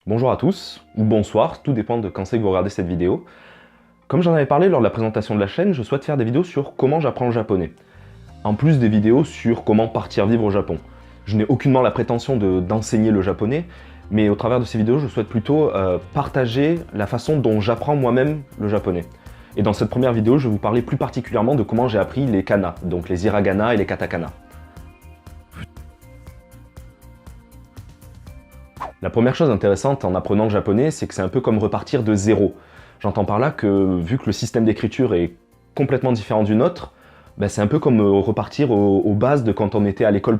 Bonjour à tous, ou bonsoir, tout dépend de quand c'est que vous regardez cette vidéo. Comme j'en avais parlé lors de la présentation de la chaîne, je souhaite faire des vidéos sur comment j'apprends le japonais. En plus des vidéos sur comment partir vivre au Japon. Je n'ai aucunement la prétention d'enseigner le japonais, mais au travers de ces vidéos, je souhaite plutôt partager la façon dont j'apprends moi-même le japonais. Et dans cette première vidéo, je vais vous parler plus particulièrement de comment j'ai appris les kana, donc les hiragana et les katakana. La première chose intéressante en apprenant le japonais, c'est que c'est un peu comme repartir de zéro. J'entends par là que, vu que le système d'écriture est complètement différent du nôtre, c'est un peu comme repartir aux bases de quand on était à l'école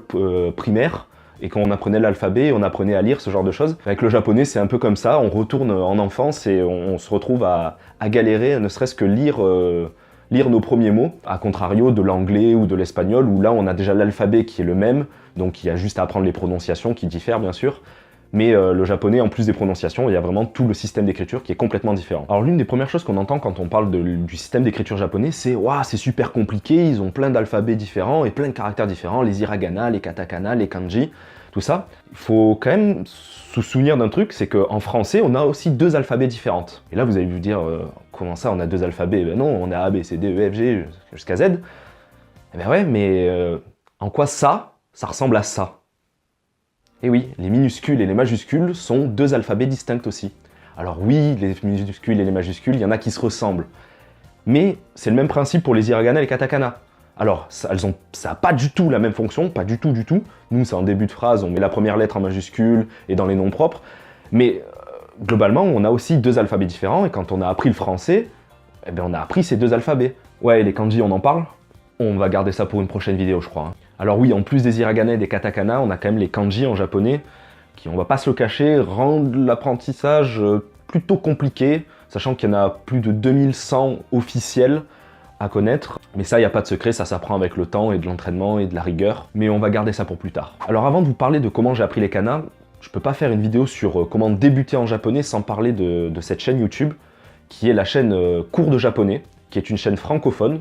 primaire et quand on apprenait l'alphabet, on apprenait à lire, ce genre de choses. Avec le japonais, c'est un peu comme ça, on retourne en enfance et on se retrouve à galérer, ne serait-ce que lire nos premiers mots, à contrario de l'anglais ou de l'espagnol, où là on a déjà l'alphabet qui est le même, donc il y a juste à apprendre les prononciations qui diffèrent bien sûr. Mais le japonais, en plus des prononciations, il y a vraiment tout le système d'écriture qui est complètement différent. Alors l'une des premières choses qu'on entend quand on parle du système d'écriture japonais, c'est « Waouh, c'est super compliqué, ils ont plein d'alphabets différents et plein de caractères différents, les hiragana, les katakana, les kanji, tout ça ». Il faut quand même se souvenir d'un truc, c'est qu'en français, on a aussi deux alphabets différents. Et là, vous allez vous dire « Comment ça, on a deux alphabets ?» Ben non, on a A, B, C, D, E, F, G, jusqu'à Z. Eh ben ouais, mais en quoi ça ressemble à ça? Et oui, les minuscules et les majuscules sont deux alphabets distincts aussi. Alors oui, les minuscules et les majuscules, il y en a qui se ressemblent. Mais c'est le même principe pour les hiragana et les katakana. Alors, ça n'a pas du tout la même fonction, pas du tout du tout. Nous, c'est en début de phrase, on met la première lettre en majuscule et dans les noms propres. Mais globalement, on a aussi deux alphabets différents et quand on a appris le français, on a appris ces deux alphabets. Ouais, les kanji, on en parle? On va garder ça pour une prochaine vidéo, je crois. Alors oui, en plus des hiragana et des katakana, on a quand même les kanji en japonais, qui, on va pas se le cacher, rendent l'apprentissage plutôt compliqué, sachant qu'il y en a plus de 2100 officiels à connaître. Mais ça, il n'y a pas de secret, ça s'apprend avec le temps et de l'entraînement et de la rigueur. Mais on va garder ça pour plus tard. Alors avant de vous parler de comment j'ai appris les kana, je peux pas faire une vidéo sur comment débuter en japonais sans parler de cette chaîne YouTube, qui est la chaîne Cours de japonais, qui est une chaîne francophone,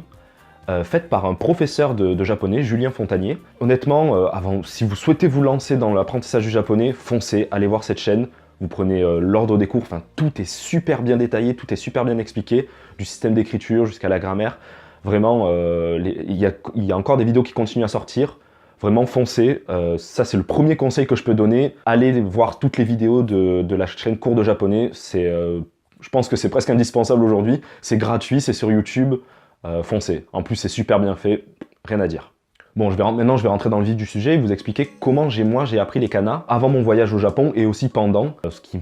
faite par un professeur de japonais, Julien Fontanier. Honnêtement, si vous souhaitez vous lancer dans l'apprentissage du japonais, foncez, allez voir cette chaîne. Vous prenez l'ordre des cours, enfin tout est super bien détaillé, tout est super bien expliqué, du système d'écriture jusqu'à la grammaire. Vraiment, il y a encore des vidéos qui continuent à sortir. Vraiment, foncez. Ça, c'est le premier conseil que je peux donner. Allez voir toutes les vidéos de la chaîne Cours de japonais. Je pense que c'est presque indispensable aujourd'hui. C'est gratuit, c'est sur YouTube. Foncez. En plus, c'est super bien fait, rien à dire. Bon, maintenant, je vais rentrer dans le vif du sujet et vous expliquer comment j'ai appris les kana avant mon voyage au Japon et aussi pendant, ce qui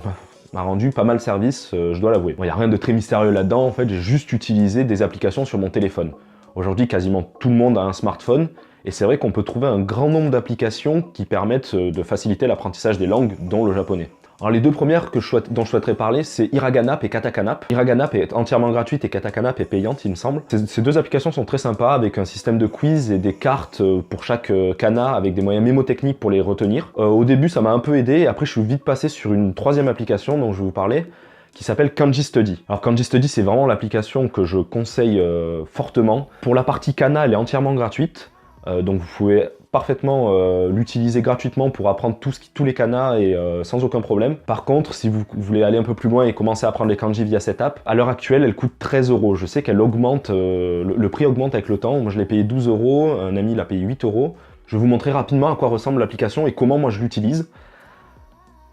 m'a rendu pas mal service, je dois l'avouer. Bon, il n'y a rien de très mystérieux là-dedans, en fait, j'ai juste utilisé des applications sur mon téléphone. Aujourd'hui, quasiment tout le monde a un smartphone, et c'est vrai qu'on peut trouver un grand nombre d'applications qui permettent de faciliter l'apprentissage des langues, dont le japonais. Alors les deux premières dont je souhaiterais parler, c'est Hiraganap et Katakanap. Hiraganap est entièrement gratuite et Katakanap est payante, il me semble. Ces deux applications sont très sympas, avec un système de quiz et des cartes pour chaque kana, avec des moyens mémotechniques pour les retenir. Au début, ça m'a un peu aidé, et après je suis vite passé sur une troisième application dont je vais vous parler, qui s'appelle Kanji Study. Alors Kanji Study, c'est vraiment l'application que je conseille fortement. Pour la partie kana, elle est entièrement gratuite, donc vous pouvez parfaitement l'utiliser gratuitement pour apprendre tous les kana et sans aucun problème. Par contre, si vous voulez aller un peu plus loin et commencer à apprendre les kanji via cette app, à l'heure actuelle, elle coûte 13 €. Je sais qu'elle augmente, le prix augmente avec le temps. Moi, je l'ai payé 12 €, un ami l'a payé 8 €. Je vais vous montrer rapidement à quoi ressemble l'application et comment moi je l'utilise.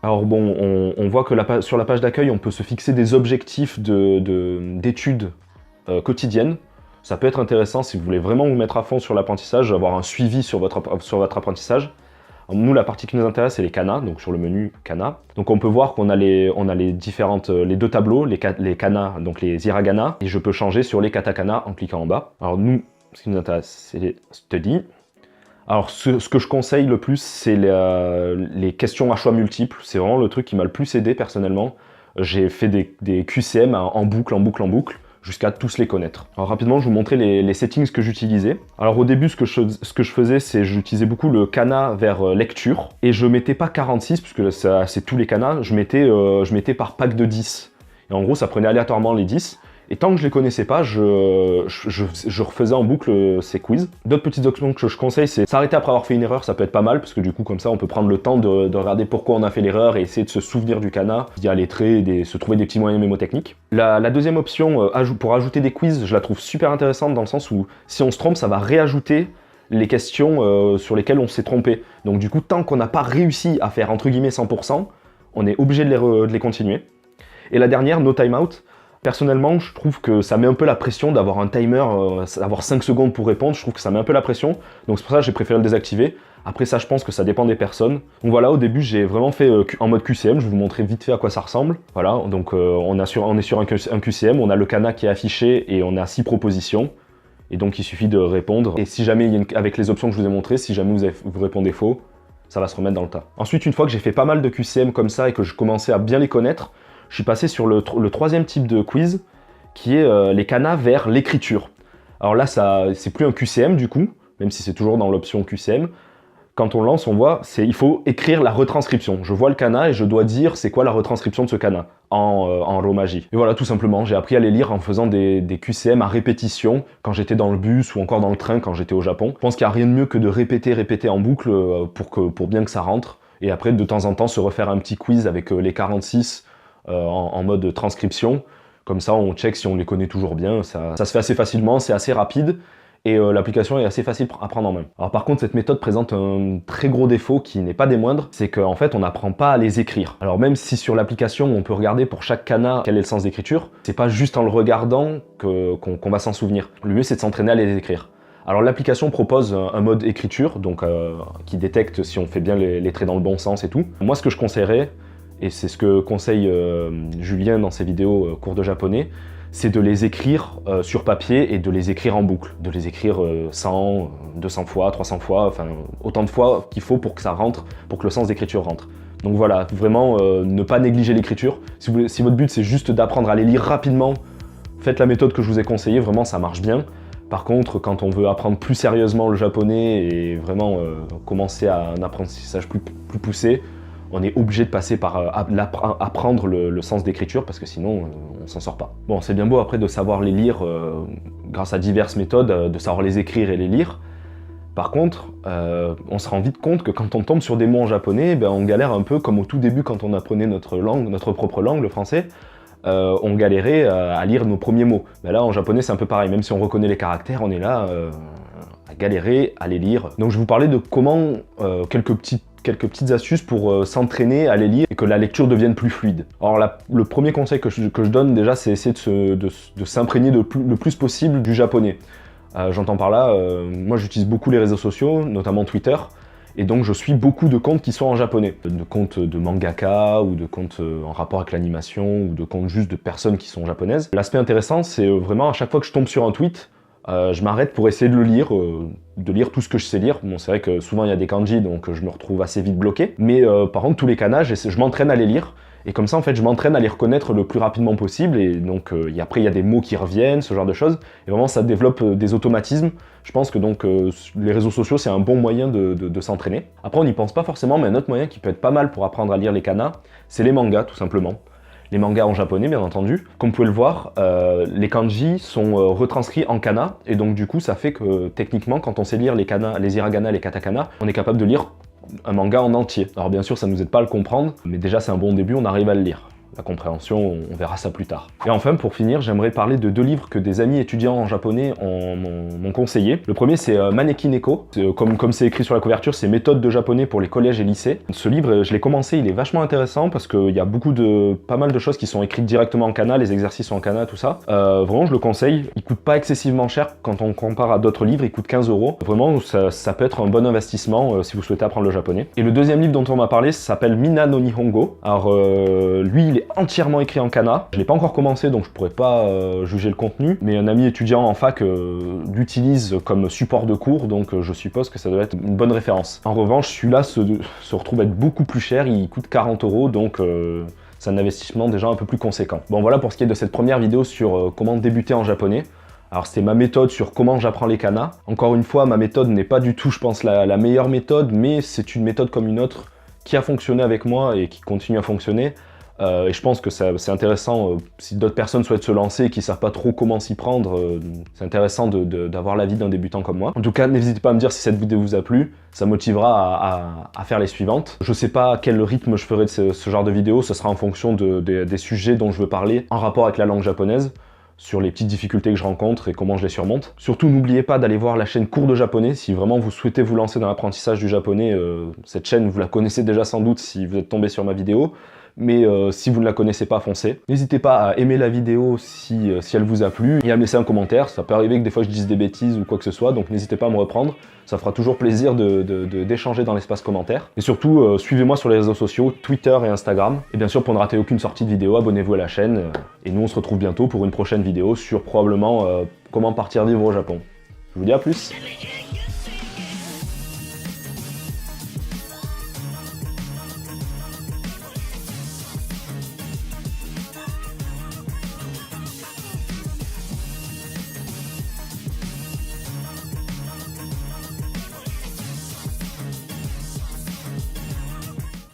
Alors bon, on voit que sur la page d'accueil, on peut se fixer des objectifs d'études quotidiennes. Ça peut être intéressant si vous voulez vraiment vous mettre à fond sur l'apprentissage, avoir un suivi sur votre apprentissage. Nous, la partie qui nous intéresse, c'est les kana, donc sur le menu kana. Donc on peut voir qu'on a les deux tableaux, les kana, donc les hiragana, et je peux changer sur les katakana en cliquant en bas. Alors nous, ce qui nous intéresse, c'est les study. Alors ce que je conseille le plus, c'est les questions à choix multiples. C'est vraiment le truc qui m'a le plus aidé personnellement. J'ai fait des QCM en boucle, jusqu'à tous les connaître. Alors rapidement, je vais vous montrer les settings que j'utilisais. Alors au début, ce que je faisais, c'est j'utilisais beaucoup le kana vers lecture, et je mettais pas 46, puisque c'est tous les kanas, je mettais par pack de 10. Et en gros, ça prenait aléatoirement les 10, Et tant que je les connaissais pas, je refaisais en boucle ces quiz. D'autres petites options que je conseille, c'est s'arrêter après avoir fait une erreur, ça peut être pas mal, parce que du coup, comme ça, on peut prendre le temps de regarder pourquoi on a fait l'erreur et essayer de se souvenir du kana, d'y aller et se trouver des petits moyens mémotechniques. La deuxième option, pour ajouter des quiz, je la trouve super intéressante dans le sens où si on se trompe, ça va réajouter les questions sur lesquelles on s'est trompé. Donc du coup, tant qu'on n'a pas réussi à faire entre guillemets 100%, on est obligé de les continuer. Et la dernière, no timeout. Personnellement, je trouve que ça met un peu la pression d'avoir un timer, d'avoir 5 secondes pour répondre, je trouve que ça met un peu la pression. Donc c'est pour ça que j'ai préféré le désactiver. Après ça, je pense que ça dépend des personnes. Donc voilà, au début, j'ai vraiment fait en mode QCM, je vais vous montrer vite fait à quoi ça ressemble. Voilà, donc on est sur un QCM, on a le kana qui est affiché et on a 6 propositions. Et donc il suffit de répondre. Et si jamais, avec les options que je vous ai montrées, si jamais vous répondez faux, ça va se remettre dans le tas. Ensuite, une fois que j'ai fait pas mal de QCM comme ça et que je commençais à bien les connaître, je suis passé sur le troisième type de quiz, qui est les kanas vers l'écriture. Alors là, c'est plus un QCM du coup, même si c'est toujours dans l'option QCM. Quand on lance, on voit, il faut écrire la retranscription. Je vois le kana et je dois dire c'est quoi la retranscription de ce kana en romaji. Et voilà, tout simplement, j'ai appris à les lire en faisant des QCM à répétition quand j'étais dans le bus ou encore dans le train quand j'étais au Japon. Je pense qu'il n'y a rien de mieux que de répéter en boucle pour bien que ça rentre. Et après, de temps en temps, se refaire un petit quiz avec les 46 en mode transcription. Comme ça, on check si on les connaît toujours bien. Ça se fait assez facilement, c'est assez rapide. Et l'application est assez facile à prendre en main. Alors par contre, cette méthode présente un très gros défaut qui n'est pas des moindres, c'est qu'en fait, on n'apprend pas à les écrire. Alors même si sur l'application, on peut regarder pour chaque kana quel est le sens d'écriture, c'est pas juste en le regardant qu'on va s'en souvenir. Le mieux, c'est de s'entraîner à les écrire. Alors l'application propose un mode écriture, donc qui détecte si on fait bien les traits dans le bon sens et tout. Moi, ce que je conseillerais, et c'est ce que conseille Julien dans ses vidéos cours de japonais, c'est de les écrire sur papier et de les écrire en boucle. De les écrire 100, 200 fois, 300 fois, enfin autant de fois qu'il faut pour que ça rentre, pour que le sens d'écriture rentre. Donc voilà, vraiment ne pas négliger l'écriture. Si votre but c'est juste d'apprendre à les lire rapidement, faites la méthode que je vous ai conseillée, vraiment ça marche bien. Par contre, quand on veut apprendre plus sérieusement le japonais et vraiment commencer à un apprentissage plus poussé, on est obligé de passer par apprendre le sens d'écriture parce que sinon on s'en sort pas. Bon, c'est bien beau après de savoir les lire grâce à diverses méthodes, de savoir les écrire et les lire. Par contre, on se rend vite compte que quand on tombe sur des mots en japonais, on galère un peu comme au tout début quand on apprenait notre propre langue, le français. On galérait à lire nos premiers mots. Mais là, en japonais, c'est un peu pareil. Même si on reconnaît les caractères, on est là à galérer à les lire. Donc, je vais vous parler de comment quelques petites astuces pour s'entraîner à les lire et que la lecture devienne plus fluide. Alors le premier conseil que je donne déjà, c'est essayer de s'imprégner le plus possible du japonais. J'entends par là, moi j'utilise beaucoup les réseaux sociaux, notamment Twitter, et donc je suis beaucoup de comptes qui sont en japonais. De comptes de mangaka, ou de comptes en rapport avec l'animation, ou de comptes juste de personnes qui sont japonaises. L'aspect intéressant, c'est vraiment à chaque fois que je tombe sur un tweet, je m'arrête pour essayer de lire tout ce que je sais lire. Bon, c'est vrai que souvent il y a des kanji, donc je me retrouve assez vite bloqué. Mais par contre, tous les kanas, je m'entraîne à les lire. Et comme ça, en fait, je m'entraîne à les reconnaître le plus rapidement possible. Et donc, après, il y a des mots qui reviennent, ce genre de choses. Et vraiment, ça développe des automatismes. Je pense que donc les réseaux sociaux, c'est un bon moyen de s'entraîner. Après, on n'y pense pas forcément, mais un autre moyen qui peut être pas mal pour apprendre à lire les kanas, c'est les mangas, tout simplement. Les mangas en japonais, bien entendu. Comme vous pouvez le voir, les kanji sont retranscrits en kana, et donc du coup, ça fait que techniquement, quand on sait lire les kana, les hiragana, les katakana, on est capable de lire un manga en entier. Alors bien sûr, ça ne nous aide pas à le comprendre, mais déjà c'est un bon début, on arrive à le lire. La compréhension, on verra ça plus tard. Et enfin, pour finir, j'aimerais parler de 2 livres que des amis étudiants en japonais m'ont conseillé. Le premier, c'est Maneki Neko. Comme c'est écrit sur la couverture, c'est méthode de japonais pour les collèges et lycées. Ce livre, je l'ai commencé, il est vachement intéressant parce qu'il y a pas mal de choses qui sont écrites directement en kana, les exercices sont en kana, tout ça. Vraiment, je le conseille. Il coûte pas excessivement cher quand on compare à d'autres livres, il coûte 15 €. Vraiment, ça peut être un bon investissement si vous souhaitez apprendre le japonais. Et le deuxième livre dont on m'a parlé, ça s'appelle Mina no Nihongo. Alors, lui, il est entièrement écrit en kana. Je l'ai pas encore commencé, donc je pourrais pas juger le contenu, mais un ami étudiant en fac l'utilise comme support de cours, donc je suppose que ça doit être une bonne référence. En revanche, celui-là se retrouve être beaucoup plus cher, il coûte 40 €, donc c'est un investissement déjà un peu plus conséquent. Bon, voilà pour ce qui est de cette première vidéo sur comment débuter en japonais. Alors c'était ma méthode sur comment j'apprends les kanas. Encore une fois, ma méthode n'est pas du tout, je pense, la meilleure méthode, mais c'est une méthode comme une autre qui a fonctionné avec moi et qui continue à fonctionner. Et je pense que c'est intéressant, si d'autres personnes souhaitent se lancer et qui ne savent pas trop comment s'y prendre, c'est intéressant d'avoir l'avis d'un débutant comme moi. En tout cas, n'hésitez pas à me dire si cette vidéo vous a plu, ça motivera à faire les suivantes. Je ne sais pas à quel rythme je ferai de ce genre de vidéo, ce sera en fonction des sujets dont je veux parler en rapport avec la langue japonaise, sur les petites difficultés que je rencontre et comment je les surmonte. Surtout, n'oubliez pas d'aller voir la chaîne Cours de japonais. Si vraiment vous souhaitez vous lancer dans l'apprentissage du japonais, cette chaîne, vous la connaissez déjà sans doute si vous êtes tombé sur ma vidéo. Mais si vous ne la connaissez pas, foncez. N'hésitez pas à aimer la vidéo si elle vous a plu et à me laisser un commentaire. Ça peut arriver que des fois je dise des bêtises ou quoi que ce soit, donc n'hésitez pas à me reprendre. Ça fera toujours plaisir d'échanger dans l'espace commentaire. Et surtout, suivez-moi sur les réseaux sociaux, Twitter et Instagram. Et bien sûr, pour ne rater aucune sortie de vidéo, abonnez-vous à la chaîne. Et nous, on se retrouve bientôt pour une prochaine vidéo sur probablement comment partir vivre au Japon. Je vous dis à plus.